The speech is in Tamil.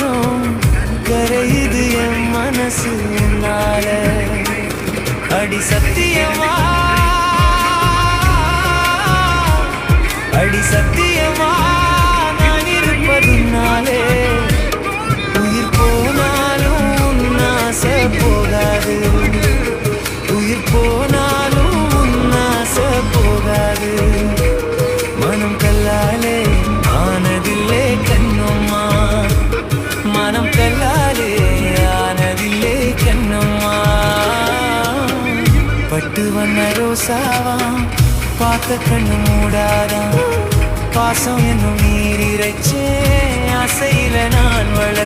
போனாலும் கரையுது என் மனசு உன்னால. அடி சத்தியமா, அடி சத்தியமா நான் இருப்பதுனாலே உயிர் போனாலும் உன்னாசை போகாது. உயிர் போனாலும் உன்னாசை போகாது. மனம் கல்லாலே ஆனதில்லே கண்ணம்மா, மனம் கல்லாலே ஆனதில்லே கண்ணம்மா. பட்டு வண்ண ரோசாவா பார்க்க கண்ணு மூடாதான். பாசம் என்னும் நீரிரைச்சே ஆசையில நான் வள